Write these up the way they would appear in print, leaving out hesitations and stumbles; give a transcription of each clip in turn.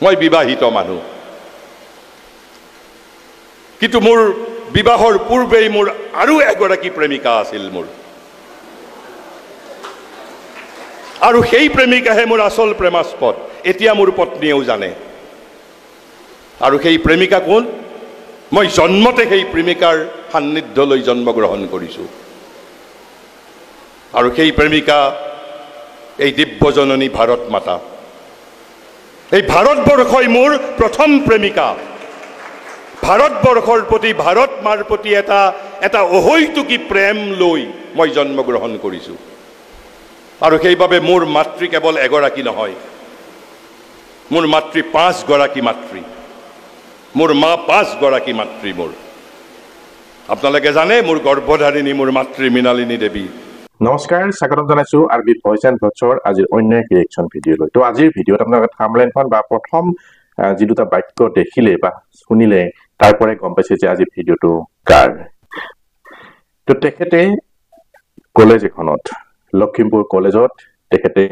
মই বিবাহিত মানুহ, কিন্তু মোৰ বিবাহৰ পূৰ্বেই মোৰ আৰু এগৰাকী প্ৰেমিকা আছিল মোৰ, আৰু সেই প্ৰেমিকাহে মোৰ আচল প্ৰেমাস্পদ। এতিয়া মোৰ পত্নীয়েও জানে। আৰু সেই প্ৰেমিকা কোন? মই জন্মতে সেই প্ৰেমিকাৰ সান্নিধ্যলৈ জন্মগ্ৰহণ কৰিছোঁ। আৰু সেই প্ৰেমিকা এই দিব্যজননী ভাৰত মাতা। এই ভাৰতবৰ্ষই মোৰ প্ৰথম প্ৰেমিকা। ভাৰতবৰ্ষৰ প্ৰতি, ভাৰত মাৰ প্ৰতি এটা অহৈতুকী প্ৰেম লৈ মই জন্মগ্ৰহণ কৰিছোঁ। আৰু সেইবাবে মোৰ মাতৃ কেৱল এগৰাকী নহয়, মোৰ মাতৃ 5 গৰাকী মাতৃ। মোৰ মা 5 গৰাকী মাতৃ মোৰ। আপোনালোকে জানে মোৰ গৰ্ভধাৰিণী মোৰ মাতৃ মৃণালিনী দেৱী। নমস্কাৰ, স্বাগতম জনাইছো আৰবি ভইচ এণ্ড ভটছৰ আজিৰ অন্য এক ৰিয়েকশ্যন ভিডিঅ'লৈ। তো আজিৰ ভিডিঅ'ত আপোনালোকে থাম্বনেইলখন বা প্ৰথম যি দুটা বাক্য দেখিলে বা শুনিলে তাৰ পৰাই গম পাইছে যে আজিৰ ভিডিঅ'টো কাৰ। তো তেখেতে কলেজ এখনত, লখিমপুৰ কলেজত তেখেতে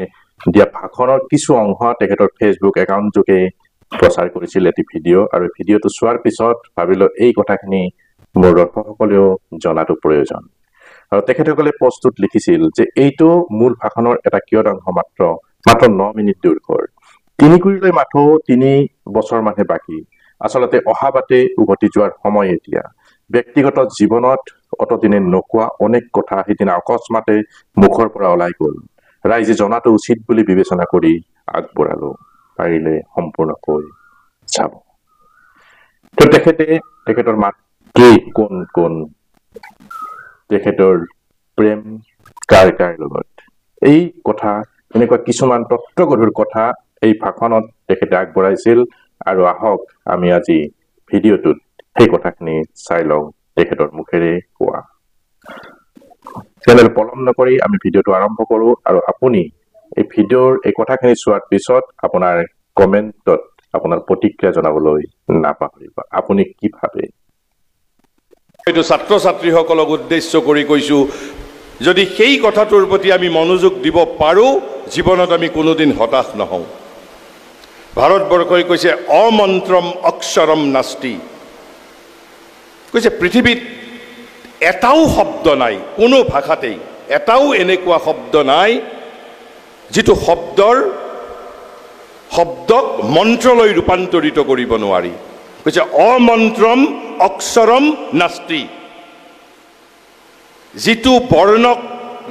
দিয়া ভাষণৰ কিছু অংশ তেখেতৰ ফেচবুক একাউণ্ট যোগে প্ৰচাৰ কৰিছিল এটি ভিডিঅ'। আৰু ভিডিঅ'টো চোৱাৰ পিছত ভাবিলো এই কথাখিনি মোৰ দৰ্শকসকলেও জনাটো প্ৰয়োজন। আৰু তেখেতসকলে পোষ্টটোত লিখিছিল যে এইটো মূল ভাষণৰ এটা কিয়দাংশ মাত্ৰ 9 মিনিট দৈৰ্ঘ্যৰ। তিনিকুৰিলৈ মাথো 3 বছৰ মানে বাকী। আচলতে অহা বাটে উভতি যোৱাৰ সময় এতিয়া। ব্যক্তিগত জীৱনত অতদিনে নোকোৱা অনেক কথা সিদিনা অকস্মাতে মুখৰ পৰা ওলাই গ'ল। ৰাইজে জনাটো উচিত বুলি বিবেচনা কৰি আগবঢ়ালো। পাৰিলে সম্পূৰ্ণকৈ চাব। তো তেখেতৰ মাতৃ কোন কোন, তেখেতৰ প্ৰেম কাৰ কাৰ লগত, এই কথা এনেকুৱা কিছুমান তত্ত্বগধুৰ কথা এই ভাষণত তেখেতে আগবঢ়াইছিল। আৰু আহক আমি আজি ভিডিঅ'টোত সেই কথাখিনি চাই লওঁ তেখেতৰ মুখেৰে কোৱা। তেনেহ'লে পলম নকৰি আমি ভিডিঅ'টো আৰম্ভ কৰো। আৰু আপুনি এই ভিডিঅ'ৰ এই কথাখিনি চোৱাৰ পিছত আপোনাৰ কমেণ্টত আপোনাৰ প্ৰতিক্ৰিয়া জনাবলৈ নাপাহৰিব। আপুনি কি ভাবে? এইটো ছাত্ৰ ছাত্ৰীসকলক উদ্দেশ্য কৰি কৈছোঁ, যদি সেই কথাটোৰ প্ৰতি আমি মনোযোগ দিব পাৰোঁ, জীৱনত আমি কোনোদিন হতাশ নহওঁ। ভাৰতবৰ্ষই কৈছে অমন্ত্ৰম অক্ষৰম নাস্তি। কৈছে পৃথিৱীত এটাও শব্দ নাই, কোনো ভাষাতেই এটাও এনেকুৱা শব্দ নাই যিটো শব্দক মন্ত্ৰলৈ ৰূপান্তৰিত কৰিব নোৱাৰি। কৈছে অমন্ত্ৰম অক্ষৰম নাস্তি।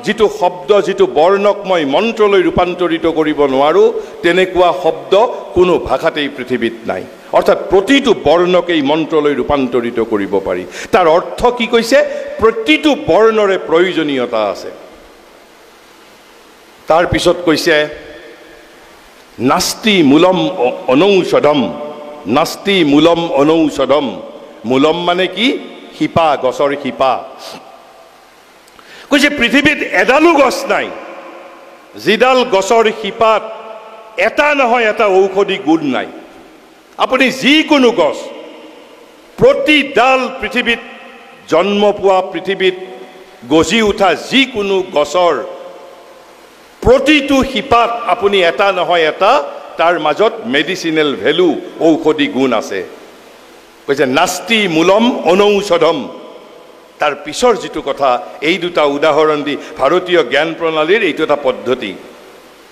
যিটো শব্দ, যিটো বৰ্ণক মই মন্ত্ৰলৈ ৰূপান্তৰিত কৰিব নোৱাৰো, তেনেকুৱা শব্দ কোনো ভাষাতেই পৃথিৱীত নাই। অৰ্থাৎ প্ৰতিটো বৰ্ণকেই মন্ত্ৰলৈ ৰূপান্তৰিত কৰিব পাৰি। তাৰ অৰ্থ কি কৈছে? প্ৰতিটো বৰ্ণৰে প্ৰয়োজনীয়তা আছে। তাৰ পিছত কৈছে নাস্তি মূলম অনৌষধম। নাস্তি মূলম অনৌষধম। মূলম মানে কি? শিপা, গছৰ শিপা। কৈছে পৃথিৱীত এডালো গছ নাই যিডাল গছৰ শিপাত এটা নহয় এটা ঔষধি গুণ নাই। আপুনি যিকোনো গছ, প্ৰতিডাল পৃথিৱীত জন্ম পোৱা, পৃথিৱীত গজি উঠা যিকোনো গছৰ প্ৰতিটো শিপাত আপুনি এটা নহয় এটা তাৰ মাজত মেডিচিনেল ভেলু, ঔষধি গুণ আছে। কৈছে নাস্তি মূলম অনৌষধম। তাৰ পিছৰ যিটো কথা, এই দুটা উদাহৰণ দি ভাৰতীয় জ্ঞান প্ৰণালীৰ এইটো এটা পদ্ধতি।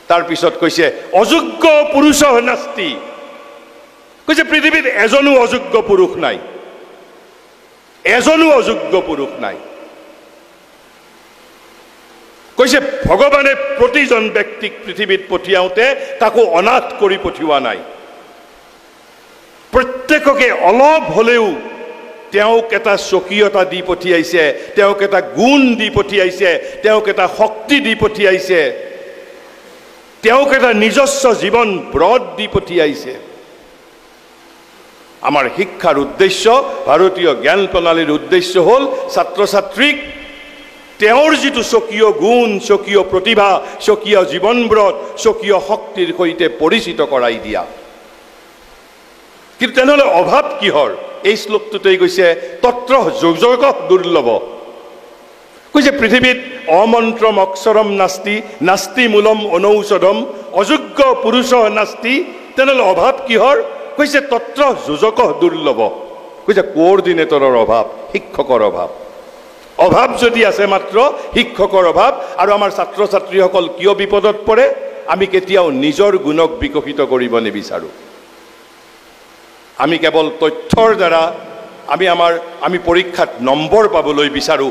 তাৰ পিছত কৈছে অযোগ্য পুৰুষ নাস্তি। কৈছে পৃথিৱীত এজনো অযোগ্য পুৰুষ নাই, এজনো অযোগ্য পুৰুষ নাই। কৈছে ভগৱানে প্ৰতিজন ব্যক্তিক পৃথিৱীত পঠিয়াওঁতে কাকো অনাথ কৰি পঠিওৱা নাই। প্ৰত্যেককে অলপ হ'লেও তেওঁক এটা স্বকীয়তা দি পঠিয়াইছে, তেওঁক এটা গুণ দি পঠিয়াইছে, তেওঁক এটা শক্তি দি পঠিয়াইছে, তেওঁক এটা নিজস্ব জীৱন ব্ৰত দি পঠিয়াইছে। আমাৰ শিক্ষাৰ উদ্দেশ্য, ভাৰতীয় জ্ঞান প্ৰণালীৰ উদ্দেশ্য হ'ল ছাত্ৰ ছাত্ৰীক তেওঁৰ যিটো স্বকীয় গুণ, স্বকীয় প্ৰতিভা, স্বকীয় জীৱনব্ৰত, স্বকীয় শক্তিৰ সৈতে পৰিচিত কৰাই দিয়া। কিন্তু তেনেহ'লে অভাৱ কিহৰ? এই শ্লোকটোতেই কৈছে তত্ৰ যোজক দুৰ্লভ। কৈছে পৃথিৱীত অমন্ত্ৰম অক্ষৰম নাস্তি, নাস্তি মূলম অনৌষধম, অযোগ্য পুৰুষ নাস্তি। তেনেহ'লে অভাৱ কিহৰ? কৈছে তত্ৰ যোজক দুৰ্লভ, কৈছে কোঅৰ্ডিনেটৰৰ অভাৱ, শিক্ষকৰ অভাৱ। অভাৱ যদি আছে মাত্ৰ শিক্ষকৰ অভাৱ। আৰু আমাৰ ছাত্ৰ ছাত্ৰীসকল কিয় বিপদত পৰে? আমি কেতিয়াও নিজৰ গুণক বিকশিত কৰিব নিবিচাৰোঁ। আমি কেৱল তথ্যৰ দ্বাৰা আমি পৰীক্ষাত নম্বৰ পাবলৈ বিচাৰোঁ,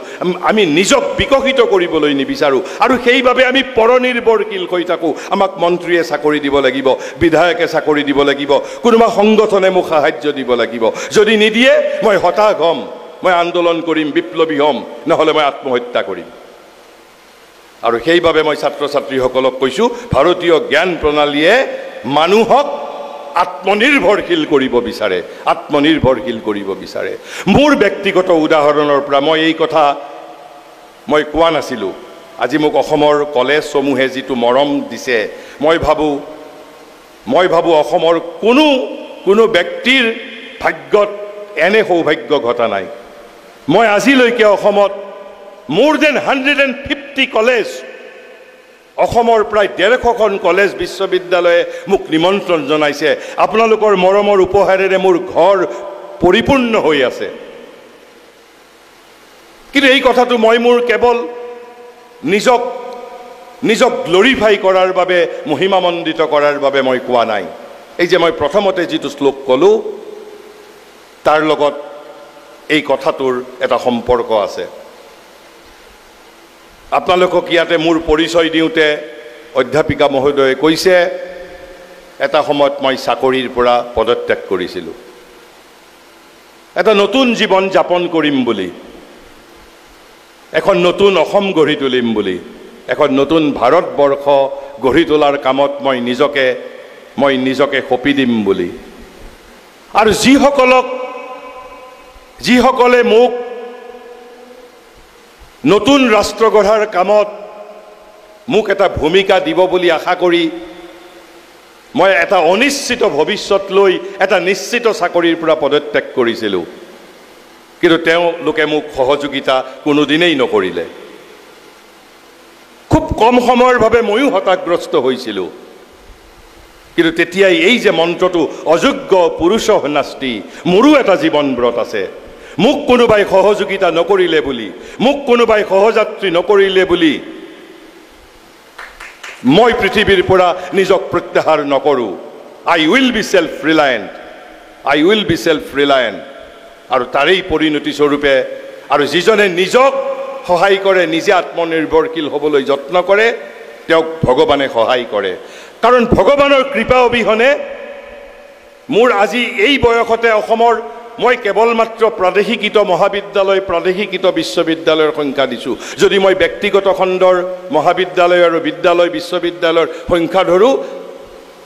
আমি নিজক বিকশিত কৰিবলৈ নিবিচাৰোঁ। আৰু সেইবাবে আমি পৰনিৰ্ভৰশীল হৈ থাকোঁ। আমাক মন্ত্ৰীয়ে চাকৰি দিব লাগিব, বিধায়কে চাকৰি দিব লাগিব, কোনোবা সংগঠনে মোক সাহায্য দিব লাগিব। যদি নিদিয়ে মই হতাশ হ'ম, মই আন্দোলন কৰিম, বিপ্লৱী হ'ম, নহ'লে মই আত্মহত্যা কৰিম। আৰু সেইবাবে মই ছাত্ৰ ছাত্ৰীসকলক কৈছোঁ, ভাৰতীয় জ্ঞান প্ৰণালীয়ে মানুহক আত্মনিৰ্ভৰশীল কৰিব বিচাৰে, আত্মনিৰ্ভৰশীল কৰিব বিচাৰে। মোৰ ব্যক্তিগত উদাহৰণৰ পৰা মই এই কথা মই কোৱা নাছিলোঁ। আজি মোক অসমৰ কলেজসমূহে যিটো মৰম দিছে, মই ভাবোঁ অসমৰ কোনো ব্যক্তিৰ ভাগ্যত এনে সৌভাগ্য ঘটা নাই। মই আজিলৈকে অসমত মোৰ দেন 150 কলেজ, অসমৰ প্ৰায় 150খন কলেজ বিশ্ববিদ্যালয়ে মোক নিমন্ত্ৰণ জনাইছে। আপোনালোকৰ মৰমৰ উপহাৰেৰে মোৰ ঘৰ পৰিপূৰ্ণ হৈ আছে। কিন্তু এই কথাটো মই মোৰ কেৱল নিজক গ্লৰিফাই কৰাৰ বাবে, মহিমামণ্ডিত কৰাৰ বাবে মই কোৱা নাই। এই যে মই প্ৰথমতে যিটো শ্লোক ক'লোঁ, তাৰ লগত এই কথাটোৰ এটা সম্পৰ্ক আছে। আপোনালোকক ইয়াতে মোৰ পৰিচয় দিওঁতে অধ্যাপিকা মহোদয়ে কৈছে, এটা সময়ত মই চাকৰিৰ পৰা পদত্যাগ কৰিছিলোঁ, এটা নতুন জীৱন যাপন কৰিম বুলি, এখন নতুন অসম গঢ়ি তুলিম বুলি, এখন নতুন ভাৰতবৰ্ষ গঢ়ি তোলাৰ কামত মই নিজকে সঁপি দিম বুলি। আৰু যিসকলে মোক নতুন ৰাষ্ট্ৰ গঢ়াৰ কামত মোক এটা ভূমিকা দিব বুলি আশা কৰি মই এটা অনিশ্চিত ভৱিষ্যত লৈ এটা নিশ্চিত চাকৰিৰ পৰা পদত্যাগ কৰিছিলোঁ, কিন্তু তেওঁলোকে মোক সহযোগিতা কোনোদিনেই নকৰিলে। খুব কম সময়ৰ বাবে ময়ো হতাশগ্ৰস্ত হৈছিলোঁ। কিন্তু তেতিয়াই এই যে মন্ত্ৰটো অযোগ্য পুৰুষঃ নাস্তি, মোৰো এটা জীৱন ব্ৰত আছে। মোক কোনোবাই সহযোগিতা নকৰিলে বুলি, মোক কোনোবাই সহযাত্ৰী নকৰিলে বুলি মই পৃথিৱীৰ পৰা নিজক প্ৰত্যাহাৰ নকৰোঁ। আই উইল বি সেল্ফ ৰিলায়েণ্ট। আৰু তাৰেই পৰিণতি স্বৰূপে, আৰু যিজনে নিজক সহায় কৰে, নিজে আত্মনিৰ্ভৰশীল হ'বলৈ যত্ন কৰে, তেওঁক ভগৱানে সহায় কৰে। কাৰণ ভগৱানৰ কৃপা অবিহনে মোৰ আজি এই বয়সতে অসমৰ মই কেৱল মাত্ৰ প্ৰাদেশিকিত মহাবিদ্যালয়, প্ৰাদেশিকিত বিশ্ববিদ্যালয়ৰ সংখ্যা দিছোঁ। যদি মই ব্যক্তিগত খণ্ডৰ মহাবিদ্যালয় আৰু বিদ্যালয়, বিশ্ববিদ্যালয়ৰ সংখ্যা ধৰোঁ,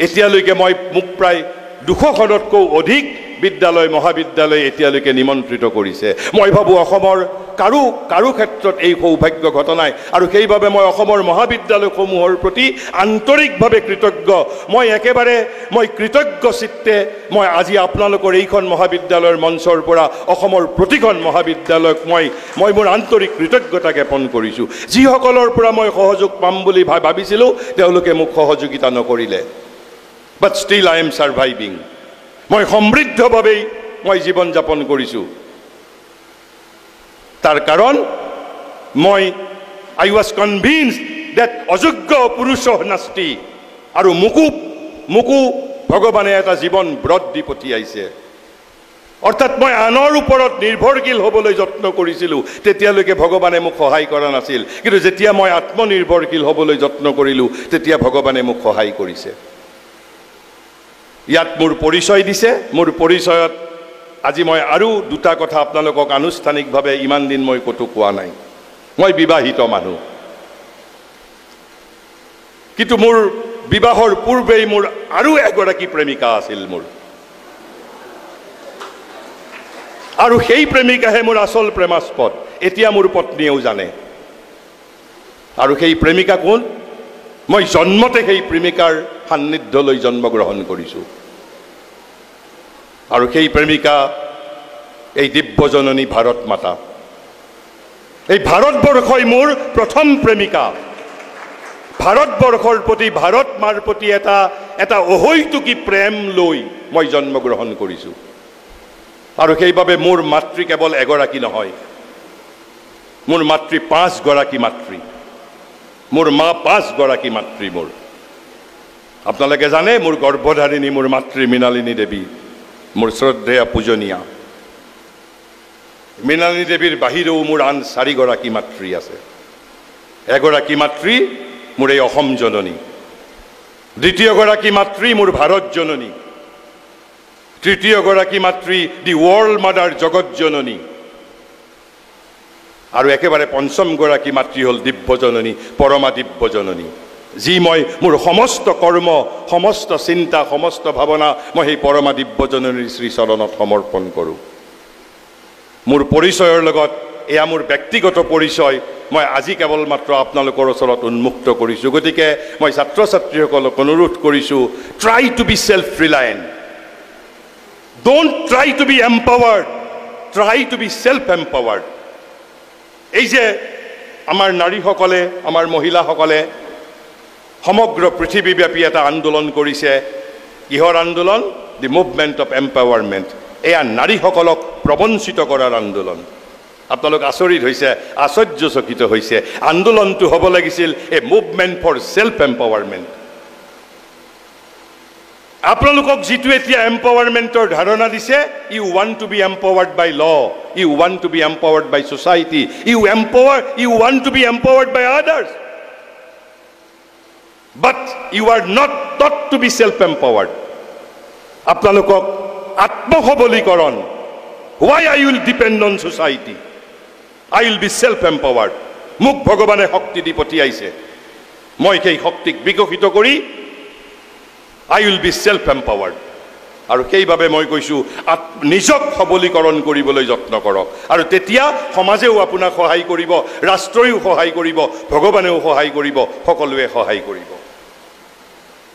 এতিয়ালৈকে মোক প্ৰায় 200খনতকৈ অধিক বিদ্যালয়, মহাবিদ্যালয় এতিয়ালৈকে নিমন্ত্ৰিত কৰিছে। মই ভাবোঁ অসমৰ কাৰো ক্ষেত্ৰত এই সৌভাগ্য ঘটা নাই। আৰু সেইবাবে মই অসমৰ মহাবিদ্যালয়সমূহৰ প্ৰতি আন্তৰিকভাৱে কৃতজ্ঞ। মই কৃতজ্ঞ চিত্তে মই আজি আপোনালোকৰ এইখন মহাবিদ্যালয়ৰ মঞ্চৰ পৰা অসমৰ প্ৰতিখন মহাবিদ্যালয়ক মই মোৰ আন্তৰিক কৃতজ্ঞতা জ্ঞাপন কৰিছোঁ। যিসকলৰ পৰা মই সহযোগ পাম বুলি ভাবিছিলোঁ, তেওঁলোকে মোক সহযোগিতা নকৰিলে। But still I am surviving. মই সমৃদ্ধভাৱেই মই জীৱন যাপন কৰিছোঁ। তাৰ কাৰণ আই ৱাজ কনভিন্সড ডেট অযোগ্য পুৰুষঃ নাস্তি। আৰু মোকো ভগৱানে এটা জীৱন ব্ৰত দি পঠিয়াইছে। অৰ্থাৎ মই আনৰ ওপৰত নিৰ্ভৰশীল হ'বলৈ যত্ন কৰিছিলোঁ, তেতিয়ালৈকে ভগৱানে মোক সহায় কৰা নাছিল। কিন্তু যেতিয়া মই আত্মনিৰ্ভৰশীল হ'বলৈ যত্ন কৰিলোঁ, তেতিয়া ভগৱানে মোক সহায় কৰিছে। ইয়াত মোৰ পৰিচয় দিছে। মোৰ পৰিচয়ত আজি মই আৰু দুটা কথা আপোনালোকক আনুষ্ঠানিকভাৱে ইমান দিন মই ক'তো কোৱা নাই। মই বিবাহিত মানুহ, কিন্তু মোৰ বিবাহৰ পূৰ্বেই মোৰ আৰু এগৰাকী প্ৰেমিকা আছিল মোৰ, আৰু সেই প্ৰেমিকাহে মোৰ আচল প্ৰেমাস্পদ। এতিয়া মোৰ পত্নীয়েও জানে। আৰু সেই প্ৰেমিকা কোন? মই জন্মতে সেই প্ৰেমিকাৰ সান্নিধ্যলৈ জন্মগ্ৰহণ কৰিছোঁ। আৰু সেই প্ৰেমিকা এই দিব্যজননী ভাৰত মাতা। এই ভাৰতবৰ্ষই মোৰ প্ৰথম প্ৰেমিকা। ভাৰতবৰ্ষৰ প্ৰতি, ভাৰত মাৰ প্ৰতি এটা অহৈতুকী প্ৰেম লৈ মই জন্মগ্ৰহণ কৰিছোঁ আৰু সেইবাবে মোৰ মাতৃ কেৱল এগৰাকী নহয় মোৰ মাতৃ 5 গৰাকী মাতৃ মোৰ মা 5 গৰাকী মাতৃ মোৰ আপোনালোকে জানে মোৰ গৰ্ভধাৰিণী মোৰ মাতৃ মৃণালিনী দেৱী মোৰ শ্ৰদ্ধেয়া পূজনীয়া মৃণালিনী দেৱীৰ বাহিৰেও মোৰ আন 4 গৰাকী মাতৃ আছে এগৰাকী মাতৃ মোৰ এই অসম জননী দ্বিতীয় গৰাকী মাতৃ মোৰ ভাৰত জননী তৃতীয় গৰাকী মাতৃ দি ৱৰ্ল্ড মাদাৰ জগত জননী আৰু একেবাৰে পঞ্চম গৰাকী মাতৃ হ'ল দিব্য জননী পৰমা দিব্য জননী যি মই মোৰ সমস্ত কৰ্ম সমস্ত চিন্তা সমস্ত ভাৱনা মই সেই পৰমা দিব্য জননীৰ শ্ৰী চৰণত সমৰ্পণ কৰোঁ মোৰ পৰিচয়ৰ লগত এয়া মোৰ ব্যক্তিগত পৰিচয় মই আজি কেৱল মাত্ৰ আপোনালোকৰ ওচৰত উন্মুক্ত কৰিছোঁ গতিকে মই ছাত্ৰ ছাত্ৰীসকলক অনুৰোধ কৰিছোঁ try to be self reliant don't try to be empowered try to be self empowered এই যে আমাৰ নাৰীসকলে আমাৰ মহিলাসকলে সমগ্ৰ পৃথিৱীব্যাপী এটা আন্দোলন কৰিছে কিহৰ আন্দোলন দি মুভমেণ্ট অফ এম্পাৱাৰমেণ্ট এয়া নাৰীসকলক প্ৰবঞ্চিত কৰাৰ আন্দোলন আপোনালোক আচৰিত হৈছে আশ্চৰ্যচকিত হৈছে আন্দোলনটো হ'ব লাগিছিল a movement for self empowerment আপোনালোকক যিটো এতিয়া এম্পাৱাৰমেণ্টৰ ধাৰণা দিছে you want to be empowered by law you want to be empowered by society you want to be empowered by others but you are not taught to be self empowered আপোনালোকক আত্মসবলীকৰণ why I will depend on society I will be self empowered মোক ভগৱানে শক্তি দি পঠিয়াইছে মই সেই শক্তিক বিকশিত কৰি I will be self empowered আৰু সেইবাবে মই কৈছোঁ নিজক সবলীকৰণ কৰিবলৈ যত্ন কৰক আৰু তেতিয়া সমাজেও আপোনাক সহায় কৰিব ৰাষ্ট্ৰইও সহায় কৰিব ভগৱানেও সহায় কৰিব সকলোৱে সহায় কৰিব